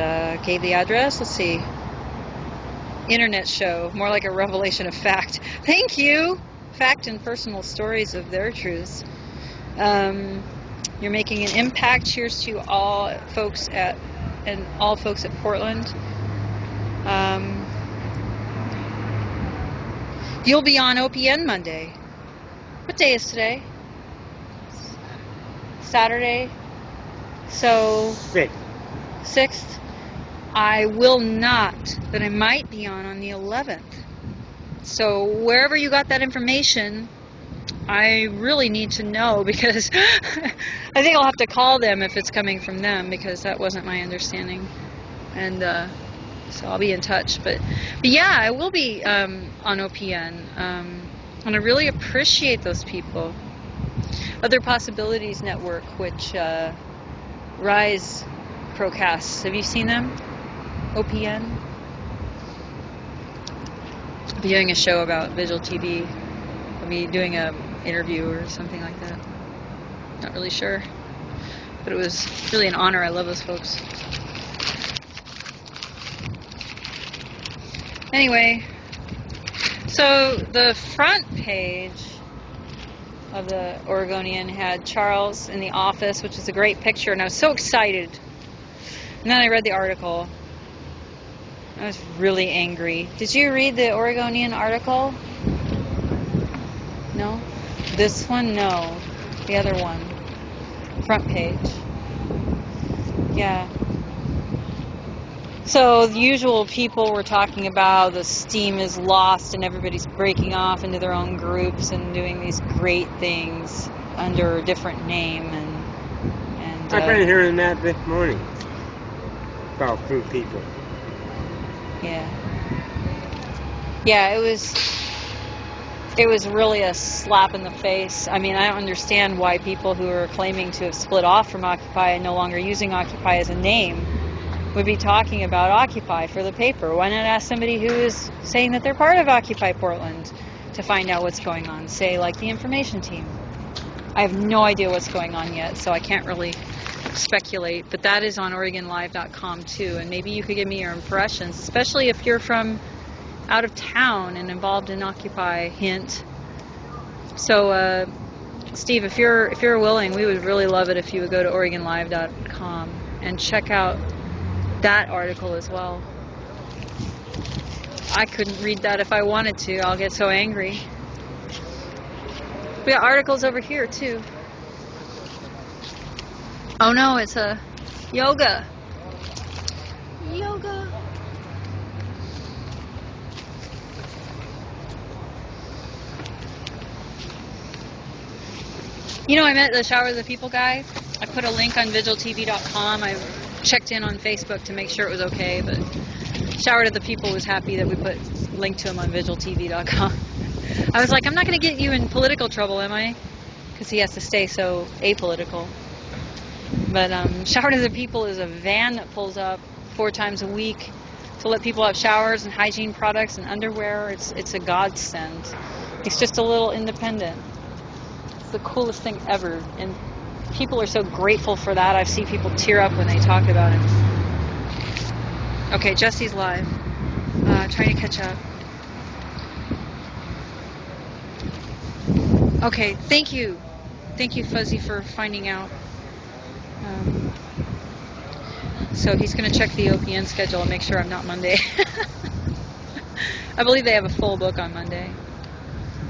gave the address. Let's see. Internet show, more like a revelation of fact. Thank you. Fact and personal stories of their truths. You're making an impact. Cheers to all folks at Portland. You'll be on OPN Monday. What day is today? Saturday. So 6th. I will not, but I might be on the 11th. So wherever you got that information, I really need to know, because I think I'll have to call them if it's coming from them, because that wasn't my understanding. And so I'll be in touch. But yeah, I will be on OPN. And I really appreciate those people. Other Possibilities Network, which Rise procasts. Have you seen them? OPN? I'll be doing a show about Vigil TV. I'll be doing an interview or something like that. Not really sure. But it was really an honor. I love those folks. Anyway, so the front page of the Oregonian had Charles in the office, which is a great picture, and I was so excited. And then I read the article. I was really angry. Did you read the Oregonian article? No? This one? No. The other one. Front page. Yeah. So the usual people were talking about the steam is lost and everybody's breaking off into their own groups and doing these great things under a different name. And I've been hearing that this morning about Free People. Yeah. Yeah, it was it was really a slap in the face. I mean, I don't understand why people who are claiming to have split off from Occupy and no longer using Occupy as a name would be talking about Occupy for the paper. Why not ask somebody who is saying that they're part of Occupy Portland to find out what's going on? Say, like the information team. I have no idea what's going on yet, so I can't really speculate. But that is on OregonLive.com too, and maybe you could give me your impressions, especially if you're from out of town and involved in Occupy. Hint. So, Steve, if you're willing, we would really love it if you would go to OregonLive.com and check out that article as well. I couldn't read that if I wanted to. I'll get so angry. We got articles over here too. Oh no, it's a yoga. Yoga. You know, I met the Shower of the People guy. I put a link on vigiltv.com. I checked in on Facebook to make sure it was okay, but Shower of the People was happy that we put a link to him on vigiltv.com. I was like, I'm not going to get you in political trouble, am I? Because he has to stay so apolitical. But Shower of the People is a van that pulls up 4 times a week to let people have showers and hygiene products and underwear. It's a godsend. It's just a little independent. The coolest thing ever, and people are so grateful for that. I've seen people tear up when they talk about him. Okay, Jesse's live, trying to catch up. Okay, thank you Fuzzy, for finding out. So he's going to check the OPN schedule and make sure I'm not Monday. I believe they have a full book on Monday.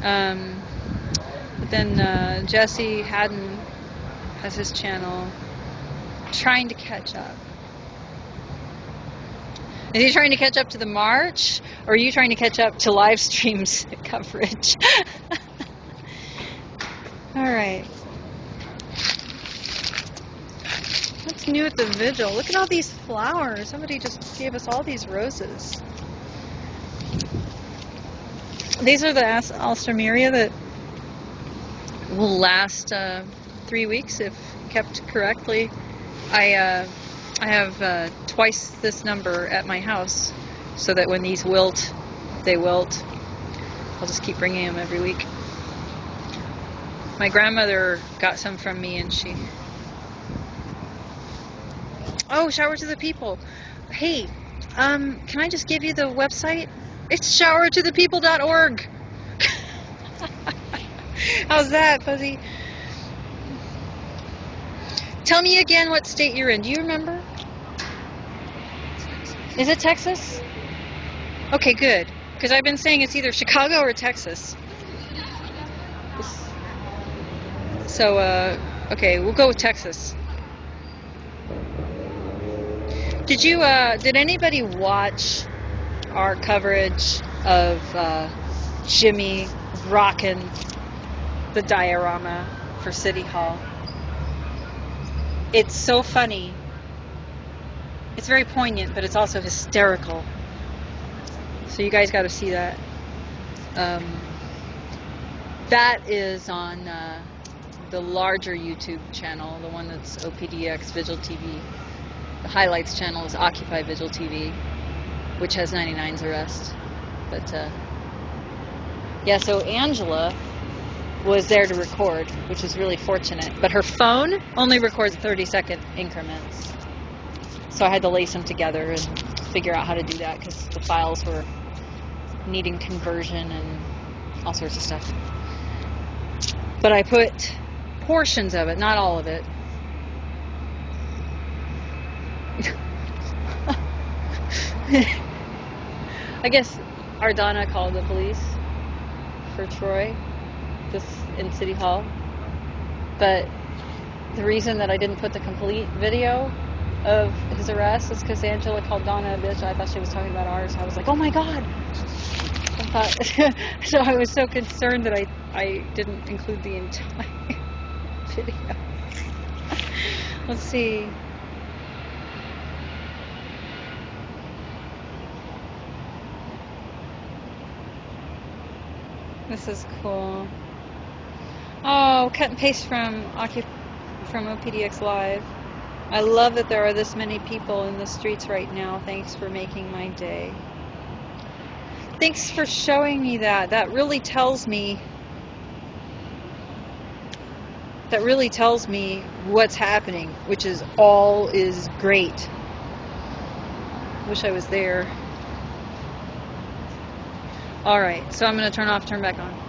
But then Jesse Haddon has his channel, trying to catch up. Is he trying to catch up to the march, or are you trying to catch up to live streams coverage? All right. What's new at the vigil? Look at all these flowers. Somebody just gave us all these roses. These are the Alstroemeria that will last 3 weeks if kept correctly. I have twice this number at my house, so that when these wilt, they wilt. I'll just keep bringing them every week. My grandmother got some from me, and she... Oh, Shower to the People. Hey, can I just give you the website? It's showertothepeople.org. How's that, Fuzzy? Tell me again what state you're in. Do you remember? Is it Texas? Okay, good. Because I've been saying it's either Chicago or Texas. So, okay, we'll go with Texas. Did anybody watch our coverage of Jimmy rocking the diorama for City Hall? It's so funny. It's very poignant, but it's also hysterical. So you guys got to see that. That is on the larger YouTube channel, the one that's OPDX Vigil TV. The highlights channel is Occupy Vigil TV, which has 99's arrest. But yeah, so Angela was there to record, which is really fortunate. But her phone only records 30-second increments. So I had to lace them together and figure out how to do that because the files were needing conversion and all sorts of stuff. But I put portions of it, not all of it. I guess Ardana called the police for Troy in City Hall, but the reason that I didn't put the complete video of his arrest is because Angela called Donna a bitch. I thought she was talking about ours. I was like, oh my god. So I was so concerned that I didn't include the entire video. Let's see. This is cool. Oh, cut and paste from OPDX Live. I love that there are this many people in the streets right now. Thanks for making my day. Thanks for showing me that. That really tells me what's happening, which is all is great. Wish I was there. All right, so I'm going to turn back on.